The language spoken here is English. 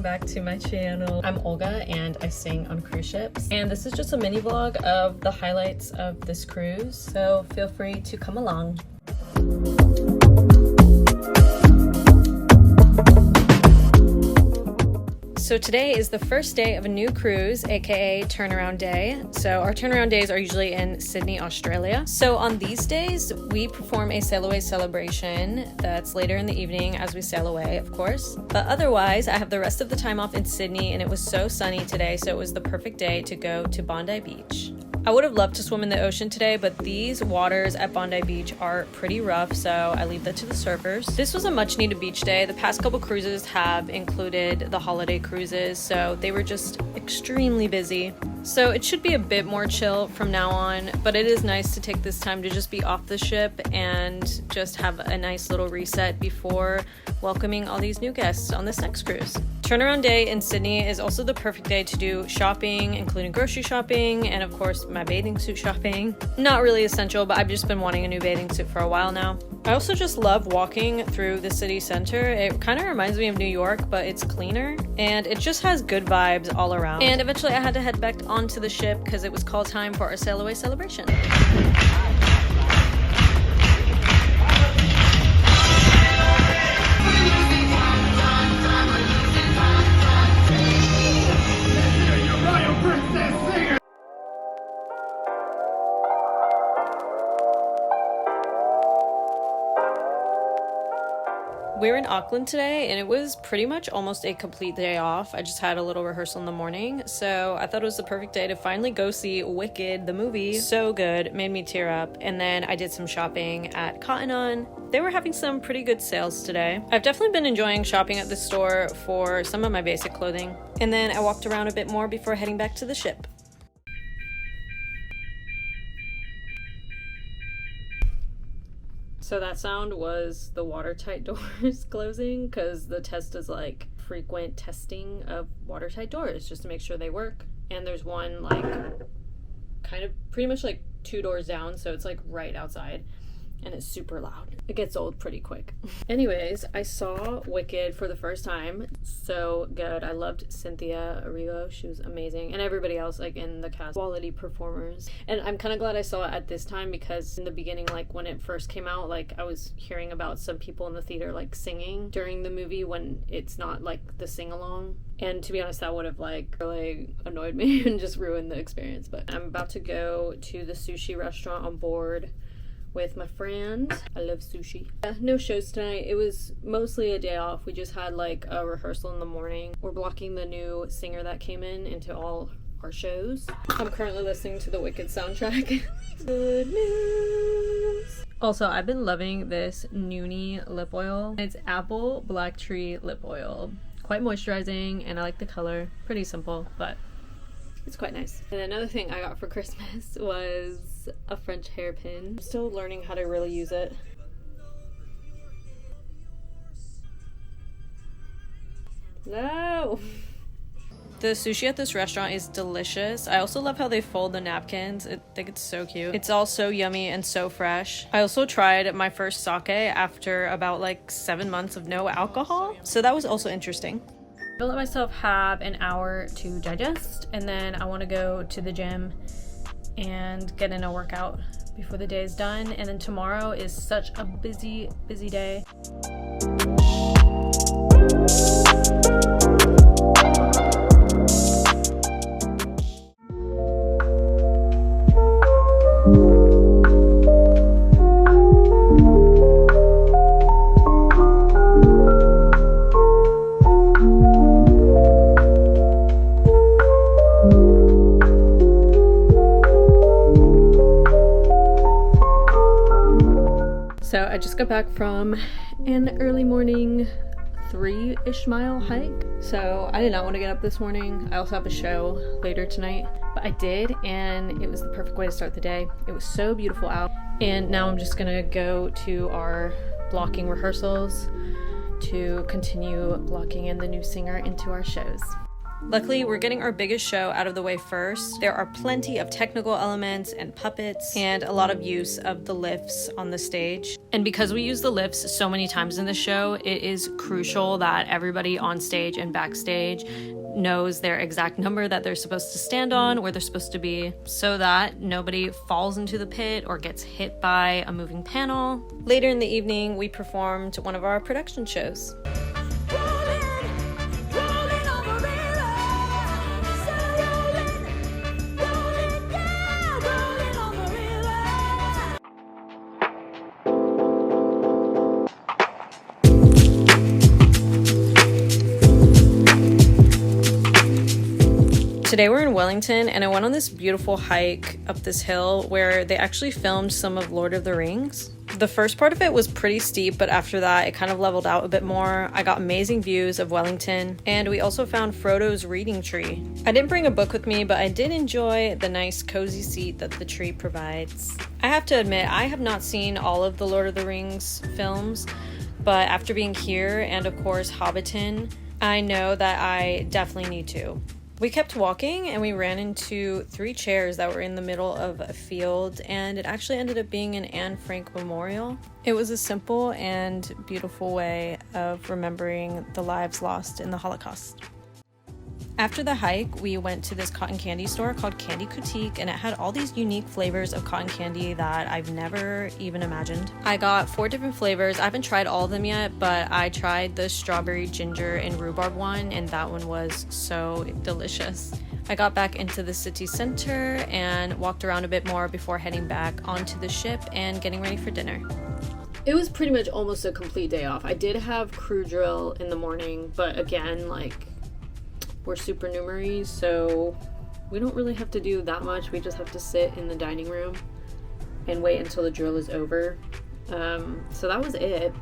back to my channel. I'm Olga and I sing on cruise ships. And this is just a mini vlog of the highlights of this cruise. So feel free to come along. So today is the first day of a new cruise, aka turnaround day. So our turnaround days are usually in Sydney, Australia. So on these days, we perform a sail away celebration that's later in the evening as we sail away, of course. But otherwise, I have the rest of the time off in Sydney and it was so sunny today, so it was the perfect day to go to Bondi Beach. I would have loved to swim in the ocean today, but these waters at Bondi Beach are pretty rough, so I leave that to the surfers. This was a much needed beach day. The past couple cruises have included the holiday cruises, so they were just extremely busy. So it should be a bit more chill from now on, but it is nice to take this time to just be off the ship and just have a nice little reset before welcoming all these new guests on this next cruise. Turnaround day in Sydney is also the perfect day to do shopping, including grocery shopping and of course my bathing suit shopping. Not really essential, but I've just been wanting a new bathing suit for a while now. I also just love walking through the city center. It kind of reminds me of New York, but it's cleaner and it just has good vibes all around. And eventually I had to head back onto the ship because it was call time for our sail away celebration. We're in Auckland today and it was pretty much almost a complete day off. I just had a little rehearsal in the morning, so I thought it was the perfect day to finally go see Wicked, the movie. So good, made me tear up. And then I did some shopping at Cotton On. They were having some pretty good sales today. I've definitely been enjoying shopping at the store for some of my basic clothing. And then I walked around a bit more before heading back to the ship. So that sound was the watertight doors closing, because the test is like frequent testing of watertight doors just to make sure they work. And there's one like kind of pretty much like 2 doors down, so it's like right outside and it's super loud. It gets old pretty quick. Anyways, I saw Wicked for the first time. So good. I loved Cynthia Erivo. She was amazing. And everybody else like in the cast, quality performers. And I'm kind of glad I saw it at this time, because in the beginning, like when it first came out, like I was hearing about some people in the theater like singing during the movie when it's not like the sing-along. And to be honest, that would have like really annoyed me and just ruined the experience. But I'm about to go to the sushi restaurant on board with my friend. I love sushi. Yeah, no shows tonight. It was mostly a day off. We just had like a rehearsal in the morning. We're blocking the new singer that came in into all our shows. I'm currently listening to the Wicked soundtrack. Good news. Also, I've been loving this Noonie lip oil. It's apple black tree lip oil. Quite moisturizing and I like the color. Pretty simple, but it's quite nice. And another thing I got for Christmas was a French hairpin. I'm still learning how to really use it. No! The sushi at this restaurant is delicious. I also love how they fold the napkins. I think it's so cute. It's all so yummy and so fresh. I also tried my first sake after about like 7 months of no alcohol, so that was also interesting. I'll let myself have an hour to digest, and then I want to go to the gym and get in a workout before the day is done. And then tomorrow is such a busy day. So I just got back from an early morning 3-ish mile hike. So I did not want to get up this morning. I also have a show later tonight, but I did, and it was the perfect way to start the day. It was so beautiful out. And now I'm just gonna go to our blocking rehearsals to continue blocking in the new singer into our shows. Luckily, we're getting our biggest show out of the way first. There are plenty of technical elements and puppets and a lot of use of the lifts on the stage. And because we use the lifts so many times in the show, it is crucial that everybody on stage and backstage knows their exact number that they're supposed to stand on, where they're supposed to be, so that nobody falls into the pit or gets hit by a moving panel. Later in the evening, we performed one of our production shows. Today we're in Wellington, and I went on this beautiful hike up this hill where they actually filmed some of Lord of the Rings. The first part of it was pretty steep, but after that it kind of leveled out a bit more. I got amazing views of Wellington, and we also found Frodo's reading tree. I didn't bring a book with me, but I did enjoy the nice cozy seat that the tree provides. I have to admit, I have not seen all of the Lord of the Rings films, but after being here and of course Hobbiton, I know that I definitely need to. We kept walking and we ran into 3 chairs that were in the middle of a field, and it actually ended up being an Anne Frank memorial. It was a simple and beautiful way of remembering the lives lost in the Holocaust. After the hike, we went to this cotton candy store called Candy Coutique, and it had all these unique flavors of cotton candy that I've never even imagined. I got 4 different flavors. I haven't tried all of them yet, but I tried the strawberry, ginger, and rhubarb one, and that one was so delicious. I got back into the city center and walked around a bit more before heading back onto the ship and getting ready for dinner. It was pretty much almost a complete day off. I did have crew drill in the morning, but again, we're supernumeraries, so we don't really have to do that much. We just have to sit in the dining room and wait until the drill is over. So that was it.